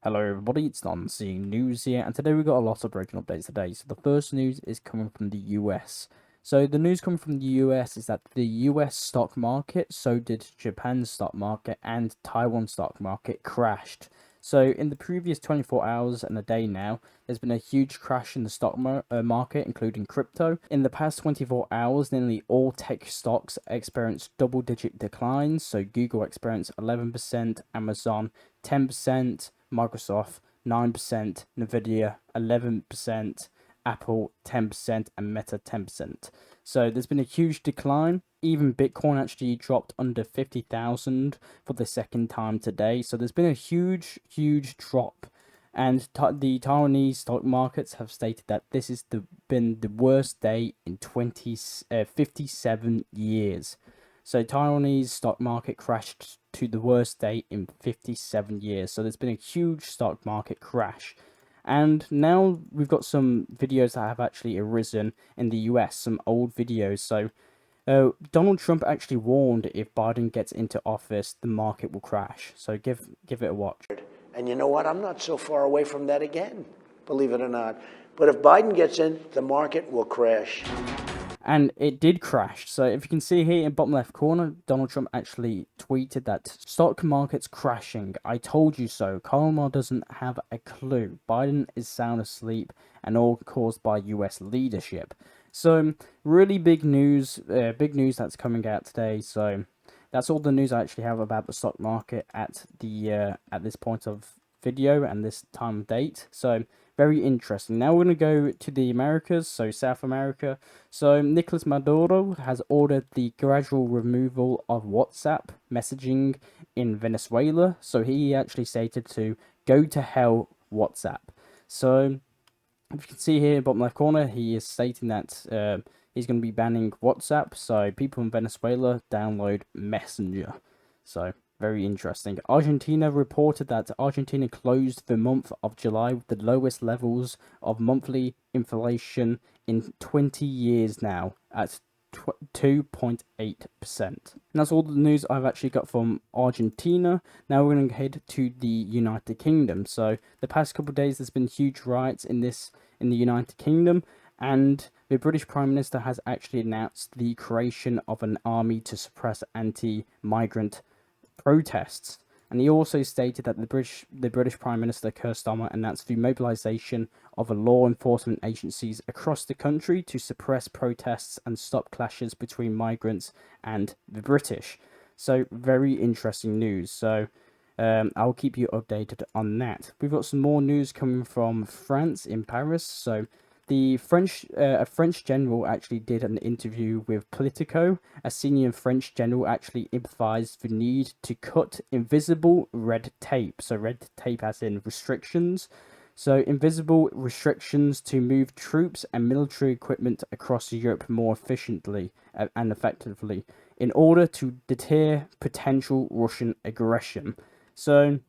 Hello everybody, it's Don seeing news here, and today we've got a lot of breaking updates today. So the first news is coming from the US. So the news coming from the US is that the US stock market, so did Japan's stock market, and Taiwan's stock market crashed. So in the previous 24 hours and a day now, there's been a huge crash in the stock market, including crypto. In the past 24 hours, nearly all tech stocks experienced double-digit declines. So Google experienced 11%, Amazon 10%, Microsoft 9%, Nvidia 11%, Apple 10%, and Meta 10%. So there's been a huge decline. Even Bitcoin actually dropped under 50,000 for the second time today. So there's been a huge drop. And the Taiwanese stock markets have stated that this has been the worst day in 57 years. So Taiwanese stock market crashed to the worst day in 57 years. So there's been a huge stock market crash. And now we've got some videos that have actually arisen in the US, some old videos. So Donald Trump actually warned if Biden gets into office, the market will crash. So give it a watch. And you know what? I'm not so far away from that again, believe it or not. But if Biden gets in, the market will crash. And it did crash. So if you can see here in bottom left corner, Donald Trump actually tweeted that stock market's crashing. I told you so. Colmar doesn't have a clue. Biden is sound asleep, and all caused by US leadership. So really big news that's coming out today. So that's all the news I actually have about the stock market at this point of video and this time of date. So very interesting. Now we're going to go to the Americas, so South America. So Nicolas Maduro has ordered the gradual removal of WhatsApp messaging in Venezuela. So he actually stated to go to hell WhatsApp. So if you can see here in bottom left corner, he is stating that he's going to be banning WhatsApp. So people in Venezuela download Messenger. So very interesting. Argentina reported that Argentina closed the month of July with the lowest levels of monthly inflation in 20 years now at 2.8%. And that's all the news I've actually got from Argentina. Now we're going to head to the United Kingdom. So the past couple of days there's been huge riots in the United Kingdom, and the British Prime Minister has actually announced the creation of an army to suppress anti-migrant protests. And he also stated that the British Prime Minister Keir Starmer announced the mobilisation of law enforcement agencies across the country to suppress protests and stop clashes between migrants and the British. So very interesting news. So I'll keep you updated on that. We've got some more news coming from France in Paris. So a French general actually did an interview with Politico. A senior French general actually emphasized the need to cut invisible red tape. So red tape as in restrictions. So invisible restrictions to move troops and military equipment across Europe more efficiently and effectively in order to deter potential Russian aggression. So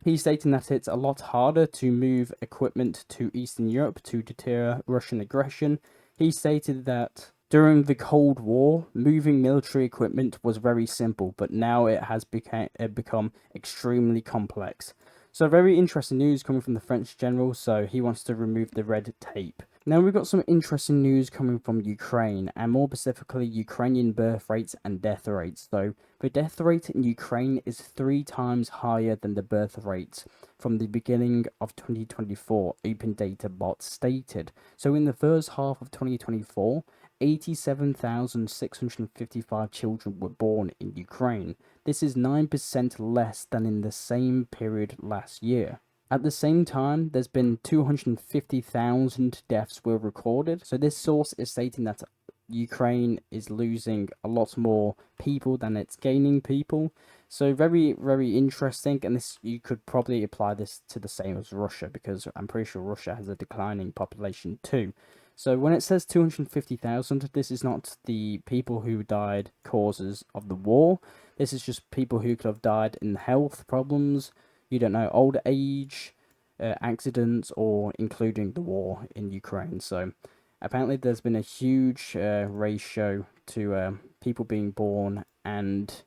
he's stating that it's a lot harder to move equipment to Eastern Europe to deter Russian aggression. He stated that during the Cold War, moving military equipment was very simple, but now it has become extremely complex. So very interesting news coming from the French general, so he wants to remove the red tape. Now we've got some interesting news coming from Ukraine, and more specifically Ukrainian birth rates and death rates. So the death rate in Ukraine is 3 times higher than the birth rate from the beginning of 2024, Open Data Bot stated. So in the first half of 2024, 87,655 children were born in Ukraine. This is 9% less than in the same period last year. At the same time, there's been 250,000 deaths were recorded. So this source is stating that Ukraine is losing a lot more people than it's gaining people. So very, very interesting. And this, you could probably apply this to the same as Russia, because I'm pretty sure Russia has a declining population too. So when it says 250,000, this is not the people who died causes of the war. This is just people who could have died in health problems, you don't know, old age, accidents, or including the war in Ukraine. So apparently there's been a huge ratio to people being born and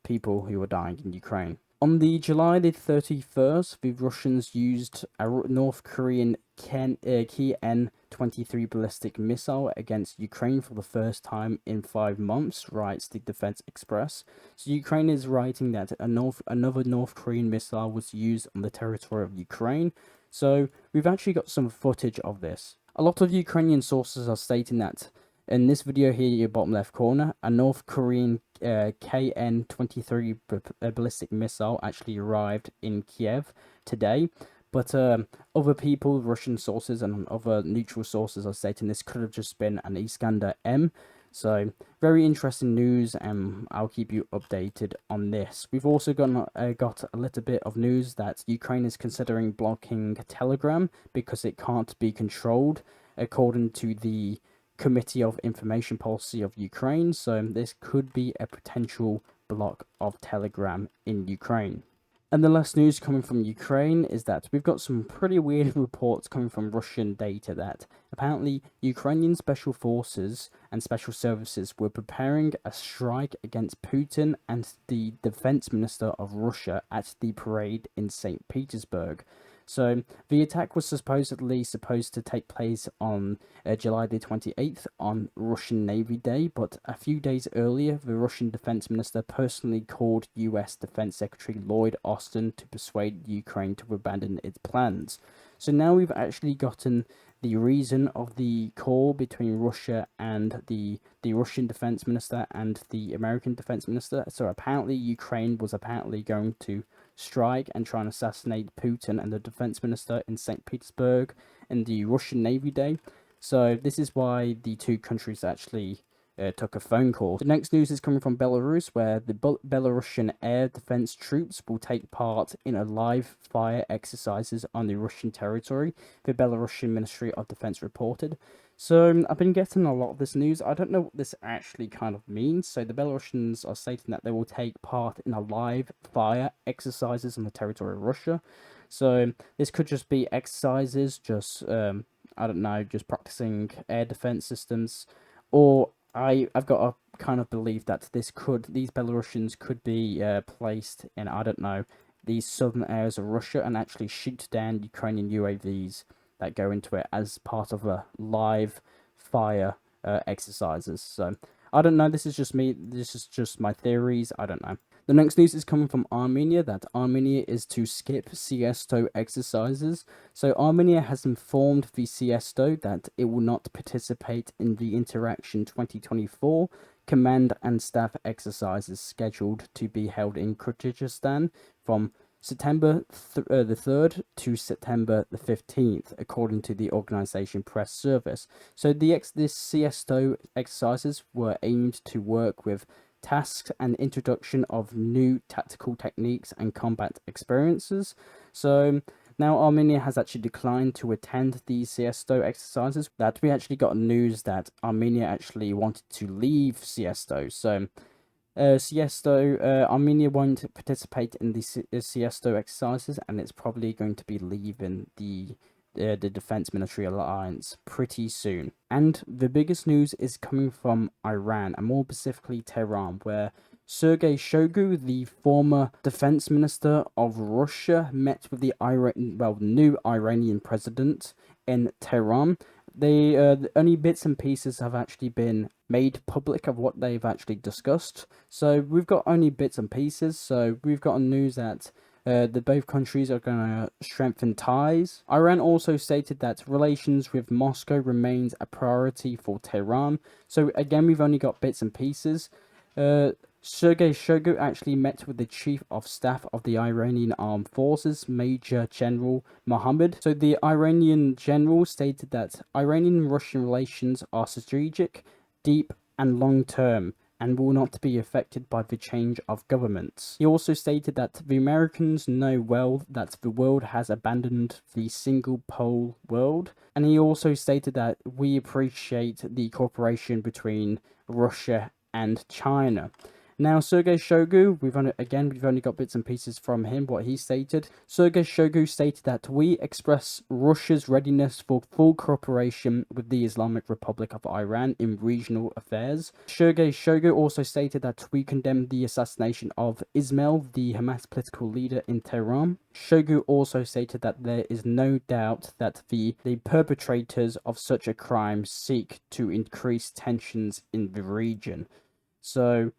people who are dying in Ukraine. On the July the 31st, the Russians used a North Korean KN-23 ballistic missile against Ukraine for the first time in 5 months, writes the Defense Express. So Ukraine is writing that another North Korean missile was used on the territory of Ukraine. So we've actually got some footage of this. A lot of Ukrainian sources are stating that in this video here, your bottom left corner, a North Korean KN-23 ballistic missile actually arrived in Kiev today. But other people, Russian sources and other neutral sources are stating this could have just been an Iskander-M. So very interesting news, and I'll keep you updated on this. We've also got a little bit of news that Ukraine is considering blocking Telegram because it can't be controlled, according to the Committee of Information Policy of Ukraine. So this could be a potential block of Telegram in Ukraine. And the last news coming from Ukraine is that we've got some pretty weird reports coming from Russian data that apparently Ukrainian special forces and special services were preparing a strike against Putin and the defense minister of Russia at the parade in St. Petersburg. So the attack was supposed to take place on July the 28th on Russian Navy Day, but a few days earlier, the Russian defense minister personally called US Defense Secretary Lloyd Austin to persuade Ukraine to abandon its plans. So now we've actually gotten the reason of the call between Russia and the Russian defense minister and the American defense minister. So apparently Ukraine was going to strike and try and assassinate Putin and the defense minister in St. Petersburg in the Russian Navy Day. So this is why the two countries actually took a phone call. The next news is coming from Belarus, where the Belarusian air defense troops will take part in a live fire exercises on the Russian territory, the Belarusian Ministry of Defense reported. So I've been getting a lot of this news. I don't know what this actually kind of means. So the Belarusians are stating that they will take part in a live fire exercises on the territory of Russia. So this could just be exercises, just I don't know, just practicing air defense systems, or I've got a kind of belief that these Belarusians could be placed in, I don't know, these southern areas of Russia and actually shoot down Ukrainian UAVs that go into it as part of a live fire exercises. So I don't know, this is just my theories, I don't know. The next news is coming from Armenia, that Armenia is to skip Siesto exercises. So Armenia has informed the Siesto that it will not participate in the Interaction 2024 command and staff exercises scheduled to be held in Kyrgyzstan from September the 3rd to September the 15th, according to the organization press service. So this Siesto exercises were aimed to work with tasks and introduction of new tactical techniques and combat experiences. So now Armenia has actually declined to attend these Siesto exercises. That we actually got news that Armenia actually wanted to leave Siesto. So Armenia won't participate in the Siesto exercises, and it's probably going to be leaving the Defense Military Alliance pretty soon. And the biggest news is coming from Iran, and more specifically Tehran, where Sergei Shoigu, the former defense minister of Russia, met with the new Iranian president in Tehran. The only bits and pieces have actually been made public of what they've actually discussed. So we've got only bits and pieces. So we've got news that the both countries are going to strengthen ties. Iran also stated that relations with Moscow remains a priority for Tehran. So again, we've only got bits and pieces. Sergei Shoigu actually met with the Chief of Staff of the Iranian Armed Forces, Major General Mohammed. So the Iranian general stated that Iranian-Russian relations are strategic, deep and long-term, and will not be affected by the change of governments. He also stated that the Americans know well that the world has abandoned the single-pole world, and he also stated that we appreciate the cooperation between Russia and China. Now, Sergei Shoigu, we've only got bits and pieces from him, what he stated. Sergei Shoigu stated that we express Russia's readiness for full cooperation with the Islamic Republic of Iran in regional affairs. Sergei Shoigu also stated that we condemn the assassination of Ismail, the Hamas political leader in Tehran. Shoigu also stated that there is no doubt that the perpetrators of such a crime seek to increase tensions in the region. So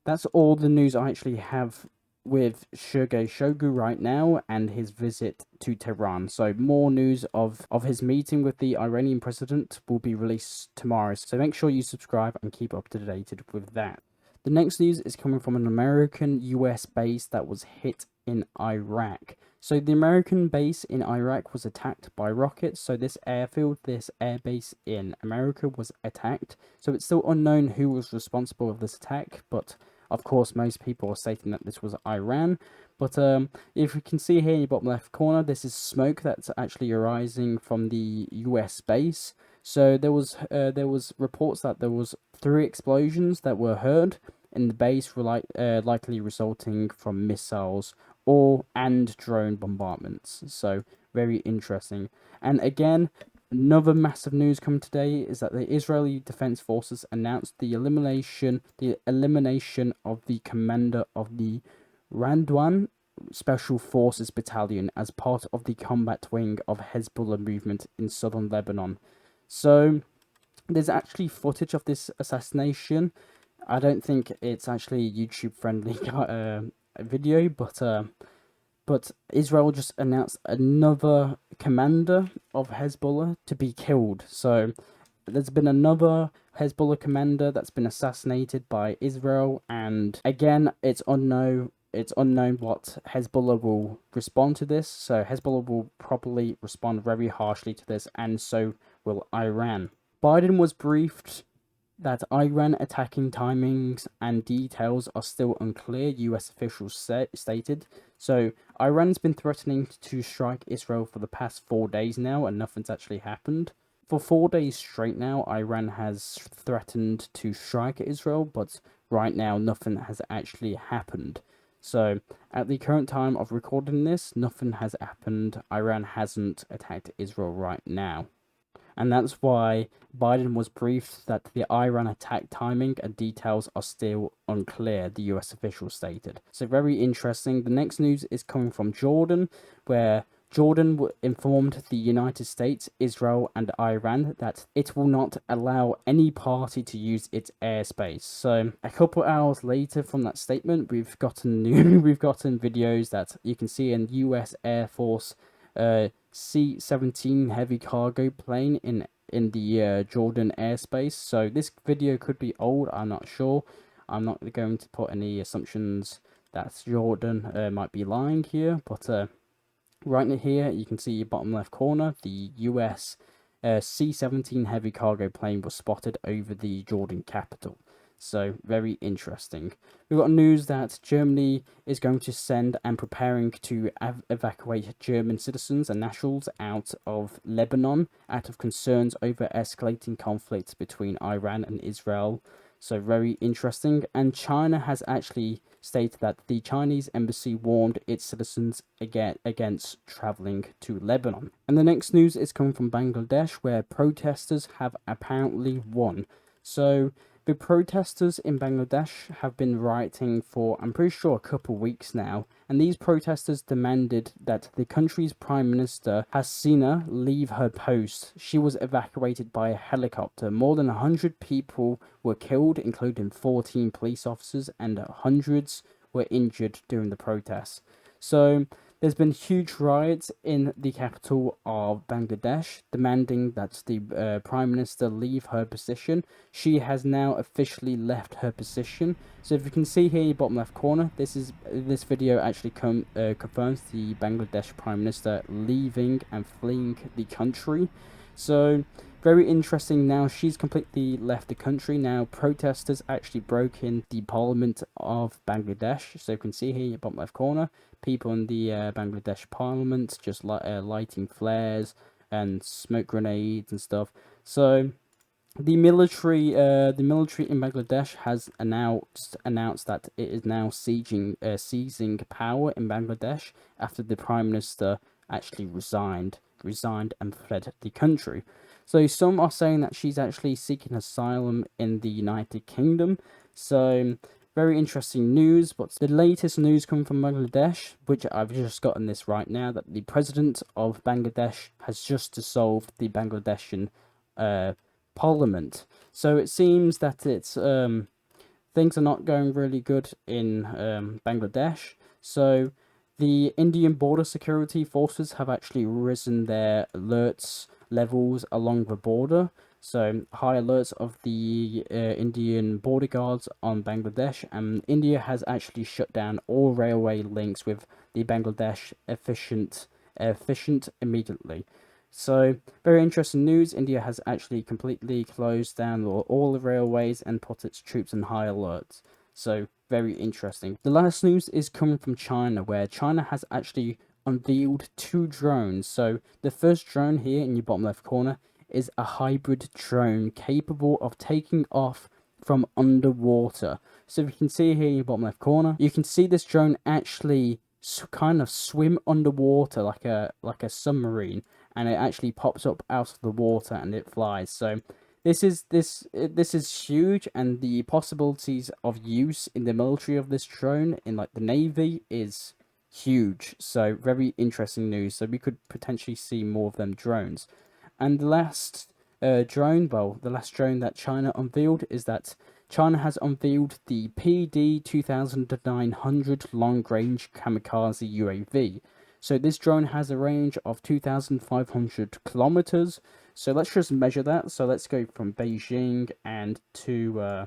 that's all the news I actually have with Sergei Shoigu right now and his visit to Tehran. So more news of his meeting with the Iranian president will be released tomorrow. So make sure you subscribe and keep up to date with that. The next news is coming from an American US base that was hit in Iraq. So the American base in Iraq was attacked by rockets. So this airfield, this airbase in America was attacked. So it's still unknown who was responsible for this attack, but of course, most people are stating that this was Iran. But if you can see here in the bottom left corner, this is smoke that's actually arising from the US base. So there was reports that there was 3 explosions that were heard in the base, likely resulting from missiles and drone bombardments. So very interesting. And again, another massive news coming today is that the Israeli Defense Forces announced the elimination of the commander of the Radwan Special Forces Battalion as part of the combat wing of Hezbollah movement in southern Lebanon. So there's actually footage of this assassination. I don't think it's actually a YouTube friendly video, but Israel just announced another commander of Hezbollah to be killed. So there's been another Hezbollah commander that's been assassinated by Israel, and again, it's unknown what Hezbollah will respond to this. So Hezbollah will probably respond very harshly to this, and so will Iran. Biden was briefed that Iran attacking timings and details are still unclear, US officials stated. So Iran's been threatening to strike Israel for the past 4 days now, and nothing's actually happened. For 4 days straight now, Iran has threatened to strike Israel, but right now nothing has actually happened. So at the current time of recording this, nothing has happened. Iran hasn't attacked Israel right now. And that's why Biden was briefed that the Iran attack timing and details are still unclear, the US official stated. So very interesting. The next news is coming from Jordan, where Jordan informed the United States, Israel, and Iran that it will not allow any party to use its airspace. So a couple hours later from that statement, we've gotten videos that you can see in US Air Force C-17 heavy cargo plane in the Jordan airspace. So this video could be old, I'm not sure. I'm not going to put any assumptions that Jordan might be lying here, but right here you can see bottom left corner, the US C-17 heavy cargo plane was spotted over the Jordan capital. So very interesting. We've got news that Germany is going to send and preparing to evacuate German citizens and nationals out of Lebanon out of concerns over escalating conflicts between Iran and Israel. So very interesting. And China has actually stated that the Chinese embassy warned its citizens against traveling to Lebanon. And the next news is coming from Bangladesh, where protesters have apparently won. So the protesters in Bangladesh have been rioting for, I'm pretty sure, a couple weeks now, and these protesters demanded that the country's Prime Minister Hasina leave her post. She was evacuated by a helicopter. More than 100 people were killed, including 14 police officers, and hundreds were injured during the protests. So there's been huge riots in the capital of Bangladesh, demanding that the Prime Minister leave her position. She has now officially left her position. So if you can see here in the bottom left corner, this video actually confirms the Bangladesh Prime Minister leaving and fleeing the country. So very interesting. Now she's completely left the country. Now protesters actually broke in the parliament of Bangladesh. So you can see here in the bottom left corner, people in the Bangladesh parliament just lighting flares and smoke grenades and stuff. So the military in Bangladesh has announced that it is now seizing power in Bangladesh after the prime minister actually resigned and fled the country. So some are saying that she's actually seeking asylum in the United Kingdom. So very interesting news. But the latest news coming from Bangladesh, which I've just gotten this right now, that the president of Bangladesh has just dissolved the Bangladeshian parliament. So it seems that it's things are not going really good in Bangladesh. So the Indian border security forces have actually risen their alerts levels along the border. So high alerts of the Indian border guards on Bangladesh, and India has actually shut down all railway links with the Bangladesh efficient immediately. So, very interesting news. India has actually completely closed down all the railways and put its troops on high alert. So, very interesting. The last news is coming from China, where China has actually unveiled 2 drones. So, the first drone here in your bottom left corner is a hybrid drone capable of taking off from underwater. So, if you can see here in your bottom left corner, you can see this drone actually kind of swim underwater like a submarine, and it actually pops up out of the water and it flies. So this is huge, and the possibilities of use in the military of this drone in like the navy is huge. So very interesting news. So we could potentially see more of them drones. And the last the last drone that China unveiled is that China has unveiled the PD 2900 long range kamikaze UAV. So this drone has a range of 2,500 kilometers. So let's just measure that. So let's go from Beijing and to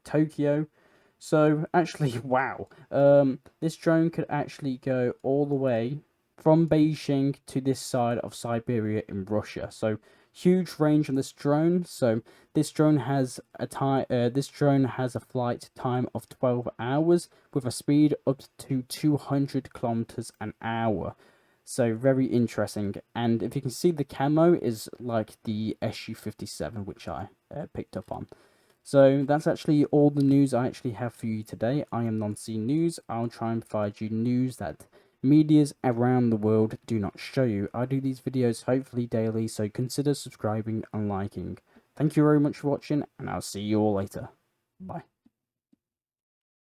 Tokyo. So actually, wow, this drone could actually go all the way from Beijing to this side of Siberia in Russia. So huge range on this drone. So this drone has a flight time of 12 hours with a speed up to 200 kilometers an hour. So very interesting. And if you can see, the camo is like the SU-57, which I picked up on. So that's actually all the news I actually have for you today. I am Non-C News. I'll try and provide you news that medias around the world do not show you. I do these videos hopefully daily, so consider subscribing and liking. Thank you very much for watching, and I'll see you all later. Bye.